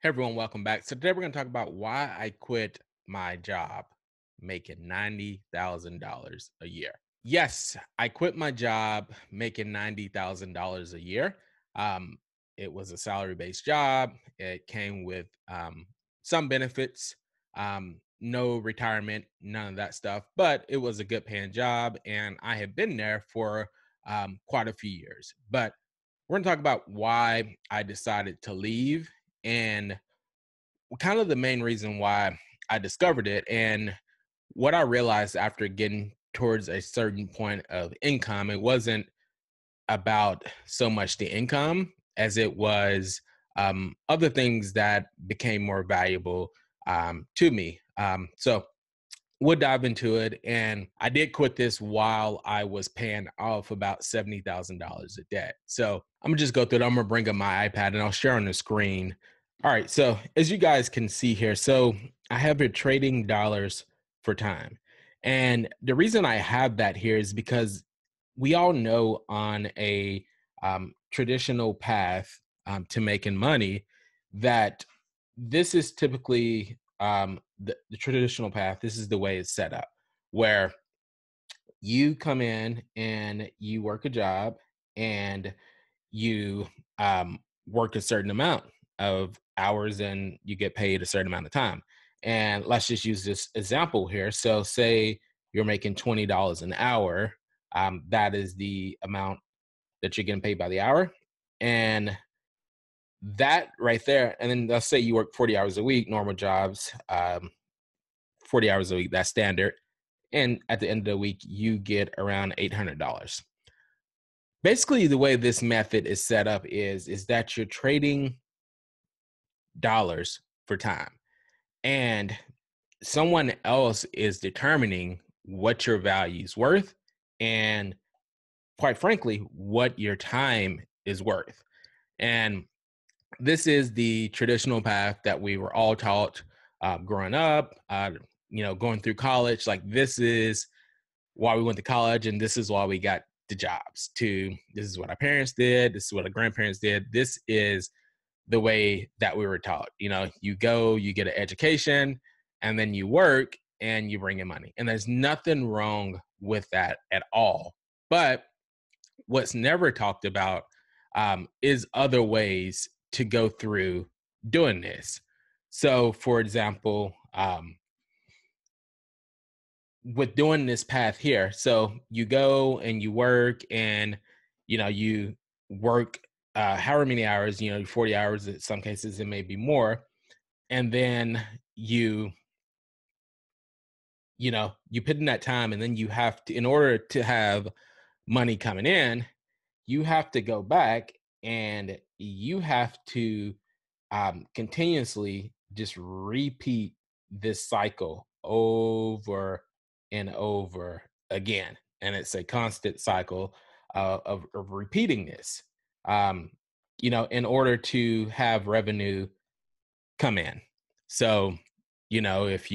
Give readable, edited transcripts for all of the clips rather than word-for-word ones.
Hey everyone, welcome back. So today we're going to talk about why I quit my job making $90,000 a year. Yes, I quit my job making $90,000 a year. Um, it was a salary-based job. It came with some benefits, no retirement, none of that stuff, but it was a good paying job and I had been there for quite a few years. But we're going to talk about why I decided to leave and kind of the main reason why I discovered it and what I realized after getting towards a certain point of income. It wasn't about so much the income as it was other things that became more valuable to me. So we'll dive into it. And I did quit this while I was paying off about $70,000 of debt. So I'm gonna just go through it. I'm gonna bring up my iPad and I'll share on the screen. All right. So as you guys can see here, so I have been trading dollars for time. And the reason I have that here is because we all know on a traditional path to making money that this is typically the traditional path. This is the way it's set up, where you come in and you work a job and you work a certain amount of hours and you get paid a certain amount of time. And let's just use this example here. So, say you're making $20 an hour, that is the amount that you're getting paid by the hour. And that right there, and then let's say you work 40 hours a week, normal jobs, 40 hours a week, that's standard. And at the end of the week, you get around $800. Basically, the way this method is set up is that you're trading dollars for time. And someone else is determining what your value is worth and, quite frankly, what your time is worth. And this is the traditional path that we were all taught growing up, going through college. Like, this is why we went to college, and this is why we got the jobs. This is what our parents did. This is what our grandparents did. This is the way that we were taught. You go, you get an education, and then you work and you bring in money. And there's nothing wrong with that at all. But what's never talked about is other ways to go through doing this. So, for example, with doing this path here, so you go and you work, and you work however many hours, 40 hours. In some cases, it may be more, and then you put in that time, and then you have to, in order to have money coming in, you have to go back and you have to continuously just repeat this cycle over and over again. And it's a constant cycle of repeating this, in order to have revenue come in. So, if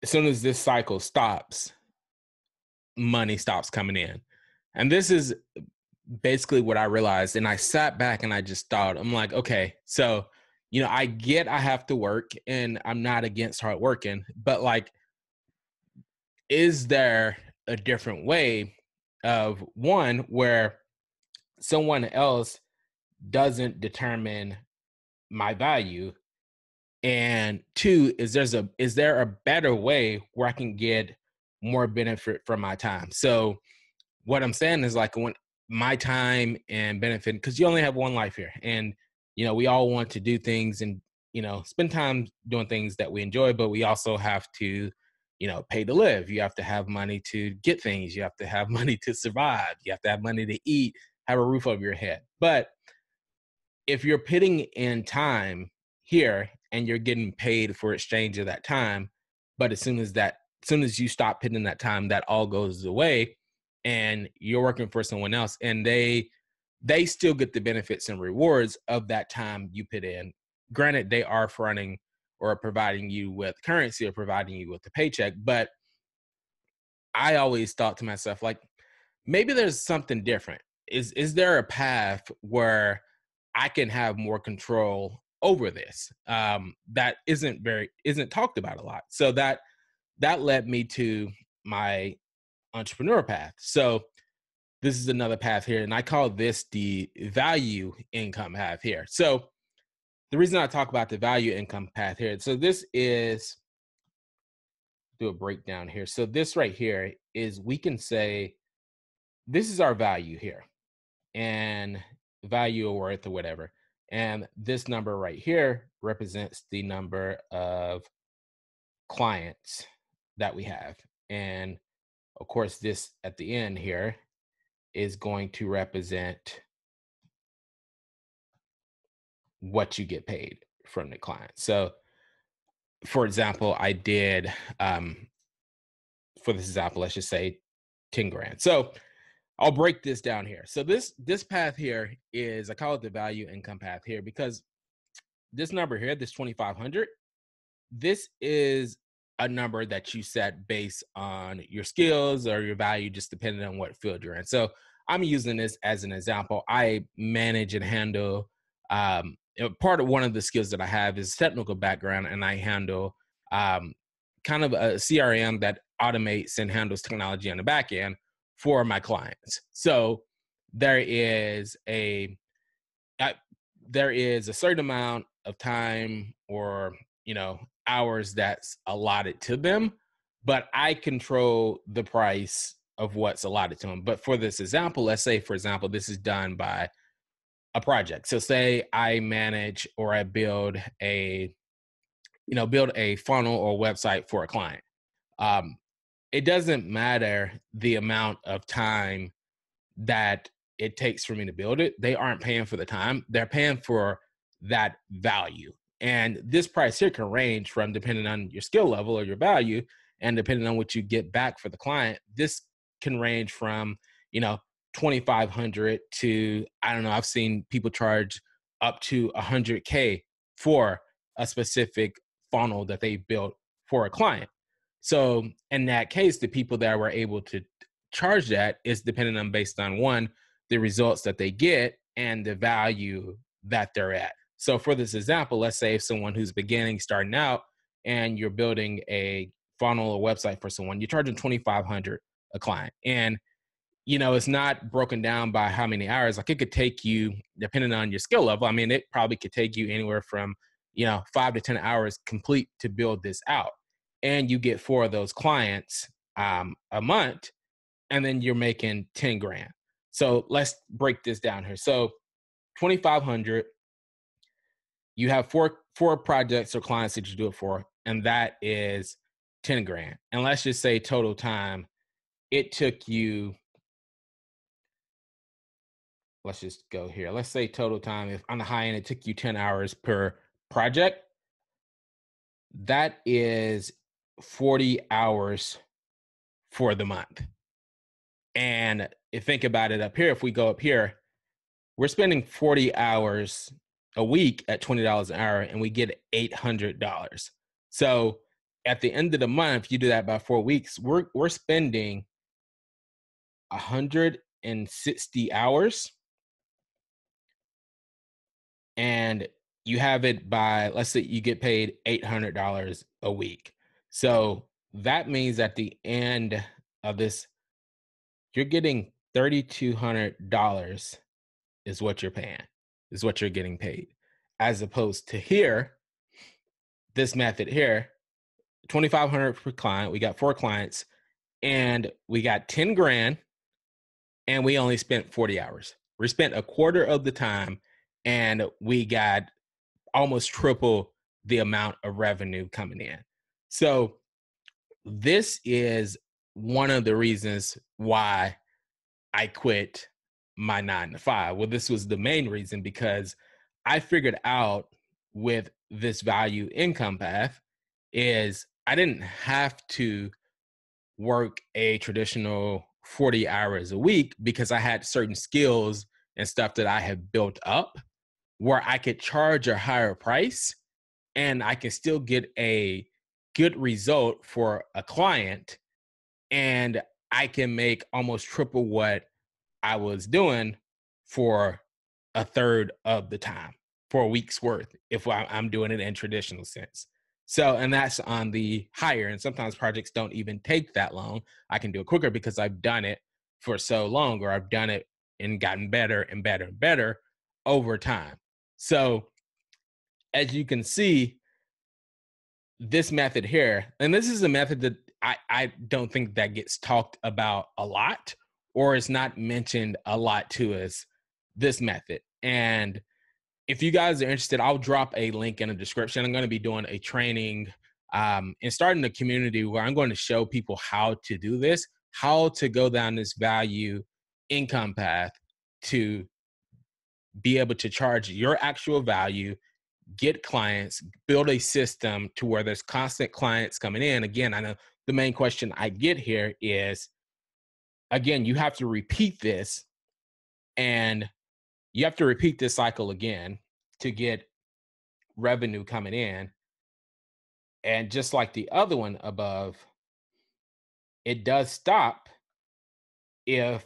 as soon as this cycle stops, money stops coming in. And this is basically what I realized. And I sat back and I just thought, I'm like, okay, so, I get I have to work and I'm not against hard working, but like, is there a different way of one where someone else doesn't determine my value? And two, is there a better way where I can get more benefit from my time? So what I'm saying is, like, when my time and benefit, because you only have one life here, and we all want to do things and spend time doing things that we enjoy, but we also have to pay to live. You have to have money to get things. You have to have money to survive. You have to have money to eat, have a roof over your head. But if you're putting in time here and you're getting paid for exchange of that time, but as soon as you stop putting in that time, that all goes away, and you're working for someone else, and they still get the benefits and rewards of that time you put in. Granted, they are fronting or providing you with currency or providing you with the paycheck, but I always thought to myself, like, maybe there's something different. Is there a path where I can have more control over this that isn't talked about a lot. So that led me to my entrepreneur path. So this is another path here, and I call this the value income path here. So the reason I talk about the value income path here, so this is, do a breakdown here. So this right here is, we can say this is our value here, and value or worth or whatever. And this number right here represents the number of clients that we have. And of course, this at the end here is going to represent what you get paid from the client. So for example, I did, for this example, let's just say 10 grand. So I'll break this down here. So this path here is, I call it the value income path here, because this number here, this 2,500, this is a number that you set based on your skills or your value, just depending on what field you're in. So I'm using this as an example. I manage and handle, part of one of the skills that I have is technical background, and I handle kind of a CRM that automates and handles technology on the back end for my clients. So there is a certain amount of time, or hours that's allotted to them, but I control the price of what's allotted to them. But for this example, let's say, for example, this is done by a project. So say I manage or I build a funnel or website for a client. It doesn't matter the amount of time that it takes for me to build it. They aren't paying for the time. They're paying for that value. And this price here can range from, depending on your skill level or your value, and depending on what you get back for the client, this can range from, 2,500 to, I don't know, I've seen people charge up to 100K for a specific funnel that they built for a client. So in that case, the people that were able to charge that is dependent on, based on, one, the results that they get and the value that they're at. So for this example, let's say if someone who's starting out, and you're building a funnel or website for someone, you're charging 2,500 a client. And, it's not broken down by how many hours. Like, it could take you, depending on your skill level, I mean, it probably could take you anywhere from, 5 to 10 hours complete to build this out. And you get 4 of those clients a month, and then you're making 10 grand. So let's break this down here. So 2,500, you have four projects or clients that you do it for, and that is 10 grand. And let's just say total time, it took you, let's just go here. Let's say total time, if on the high end, it took you 10 hours per project. That is 40 hours for the month. And if think about it up here, if we go up here, we're spending 40 hours a week at $20 an hour, and we get $800. So at the end of the month, if you do that by 4 weeks, we're spending 160 hours, and you have it by, let's say you get paid $800 a week. So that means at the end of this, you're getting $3,200 is what you're paying, is what you're getting paid. As opposed to here, this method here, 2,500 per client. We got 4 clients, and we got 10 grand, and we only spent 40 hours. We spent a quarter of the time, and we got almost triple the amount of revenue coming in. So this is one of the reasons why I quit my 9-to-5. Well, this was the main reason, because I figured out with this value income path is I didn't have to work a traditional 40 hours a week, because I had certain skills and stuff that I have built up where I could charge a higher price, and I can still get a good result for a client, and I can make almost triple what I was doing for a third of the time. for a week's worth if I'm doing it in traditional sense. So, and that's on the higher. And sometimes projects don't even take that long. I can do it quicker because I've done it for so long, or I've done it and gotten better and better and better over time. So, as you can see, this method here, and this is a method that I don't think that gets talked about a lot, or is not mentioned a lot to us, this method. And if you guys are interested, I'll drop a link in the description. I'm going to be doing a training and starting a community where I'm going to show people how to do this, how to go down this value income path to be able to charge your actual value, get clients, build a system to where there's constant clients coming in. Again, I know the main question I get here is, again, you have to repeat this, and you have to repeat this cycle again to get revenue coming in. And just like the other one above, it does stop if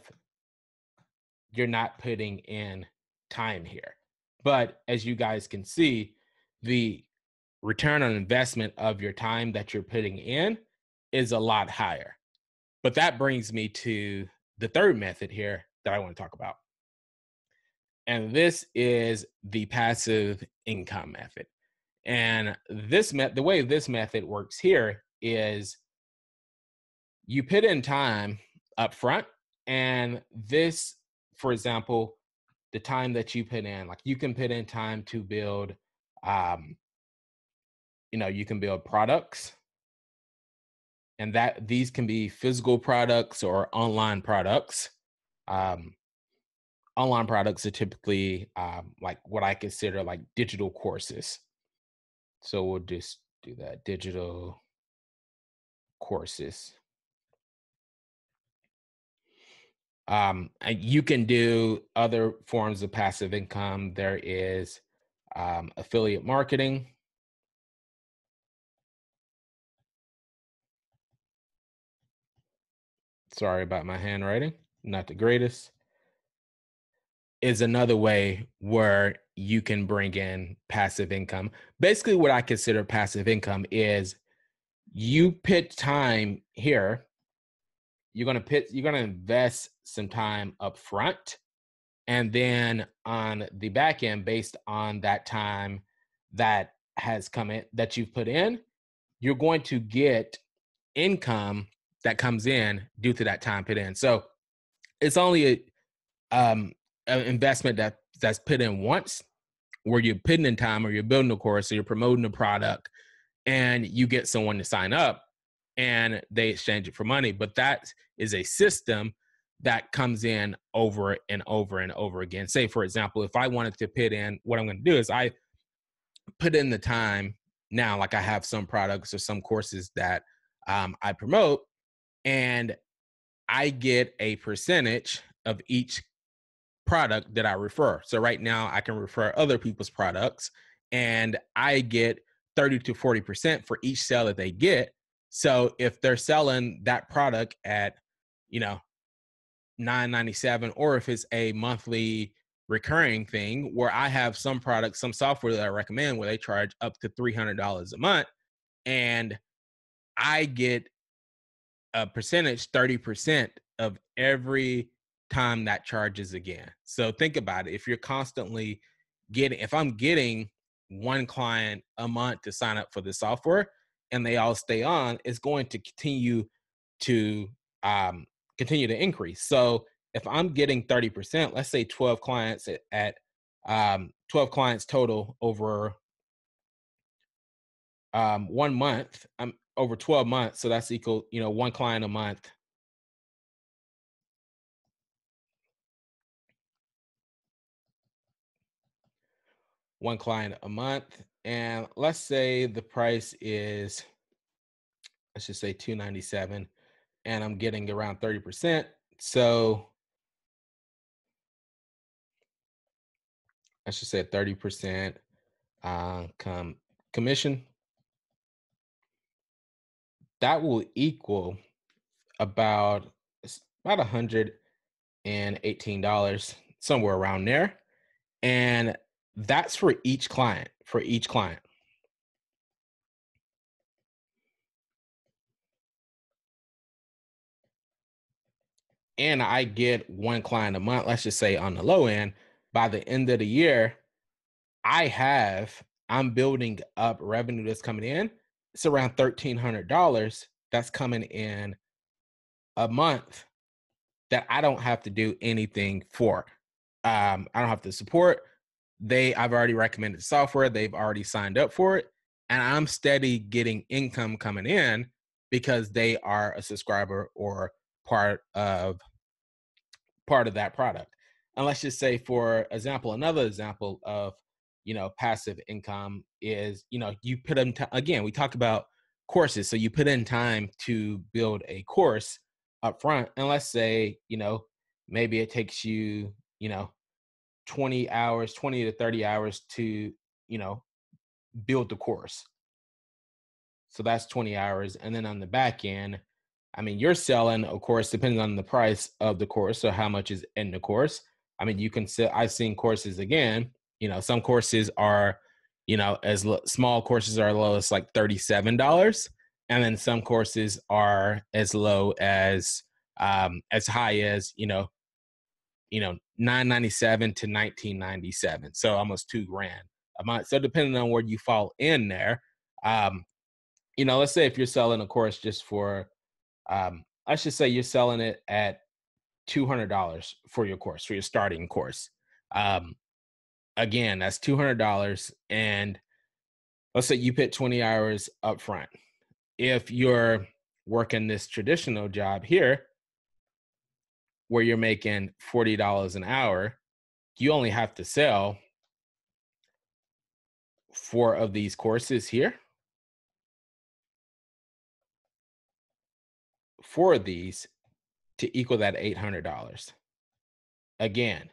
you're not putting in time here. But as you guys can see, the return on investment of your time that you're putting in is a lot higher. But that brings me to the third method here that I want to talk about. And this is the passive income method. And the way this method works here is you put in time up front, and this, for example, the time that you put in, like you can put in time to build, um, you can build products, and that these can be physical products or online products. Um, Online products are typically like what I consider like digital courses. So we'll just do that, digital courses. And you can do other forms of passive income. There is affiliate marketing. Sorry about my handwriting, not the greatest. Is another way where you can bring in passive income. Basically, what I consider passive income is you put time here. You're gonna invest some time up front, and then on the back end, based on that time that has come in that you've put in, you're going to get income that comes in due to that time put in. So it's only an investment that's put in once, where you're putting in time, or you're building a course, or you're promoting a product, and you get someone to sign up and they exchange it for money. But that is a system that comes in over and over and over again. Say, for example, if I wanted to put in, what I'm going to do is I put in the time now, like I have some products or some courses that I promote, and I get a percentage of each product that I refer. So right now I can refer other people's products, and I get 30 to 40% for each sale that they get. So if they're selling that product at, you know, 9.97, or if it's a monthly recurring thing where I have some products, some software that I recommend where they charge up to $300 a month, and I get a percentage, 30% of every time that charges again. So think about it. If you're constantly if I'm getting one client a month to sign up for the software and they all stay on, it's going to to um, continue to increase. So if I'm getting 30%, let's say 12 clients at 12 clients total over 1 month, over 12 months. So that's equal, one client a month. One client a month. And let's say the price is, let's just say 297, and I'm getting around 30%. So I should say 30% commission. That will equal about $118, somewhere around there. And That's for each client, for each client. And I get one client a month, let's just say on the low end. By the end of the year, I'm building up revenue that's coming in. It's around $1,300 that's coming in a month that I don't have to do anything for. I don't have to support. I've already recommended software. They've already signed up for it. And I'm steady getting income coming in because they are a subscriber or part of part of that product. And let's just say, for example, another example of, passive income is, you put in again, we talk about courses. So you put in time to build a course up front. And let's say, maybe it takes you, 20 hours, 20 to 30 hours to, you know, build the course. So that's 20 hours. And then on the back end, I mean, you're selling, of course, depending on the price of the course or how much is in the course. I mean, you can sell, I've seen courses again, some courses are, small courses are low as like $37. And then some courses are as low as high as, 997 to 1997. So almost 2 grand a month. So depending on where you fall in there, um, let's say if you're selling a course just for, let's just say you're selling it at $200 for your course, for your starting course. Um, Again, that's $200. And let's say you put 20 hours up front. If you're working this traditional job here, where you're making $40 an hour, you only have to sell 4 of these courses here. 4 of these to equal that $800. Again,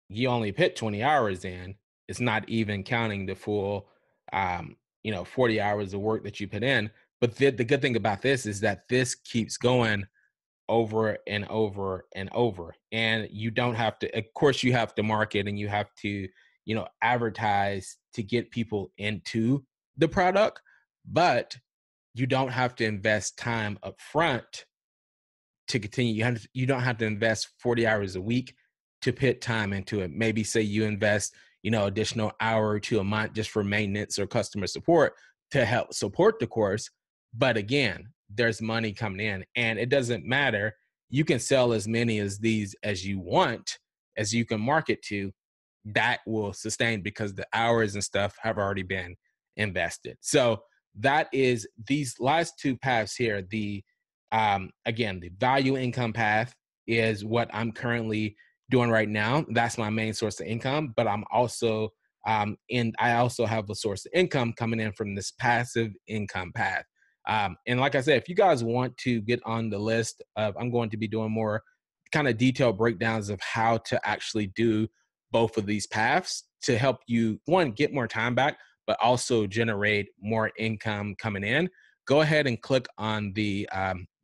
you only put 20 hours in. It's not even counting the full, 40 hours of work that you put in. But the good thing about this is that this keeps going over and over and over. And you don't have to, of course, you have to market and you have to, advertise to get people into the product, but you don't have to invest time up front to continue. You don't have to invest 40 hours a week to put time into it. Maybe say you invest, additional hour or two a month just for maintenance or customer support to help support the course. But again, there's money coming in and it doesn't matter. You can sell as many as these as you want, as you can market to, that will sustain because the hours and stuff have already been invested. So that is these last 2 paths here. Again, the value income path is what I'm currently doing right now. That's my main source of income, but I'm also and I also have a source of income coming in from this passive income path. And like I said, if you guys want to get on the list of, I'm going to be doing more kind of detailed breakdowns of how to actually do both of these paths to help you, one, get more time back, but also generate more income coming in. Go ahead and click on the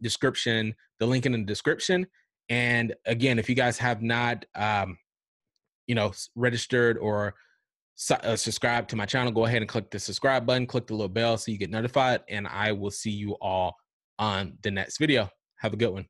description, the link in the description. And again, if you guys have not, registered or subscribe to my channel, go ahead and click the subscribe button, click the little bell so you get notified, and I will see you all on the next video. Have a good one.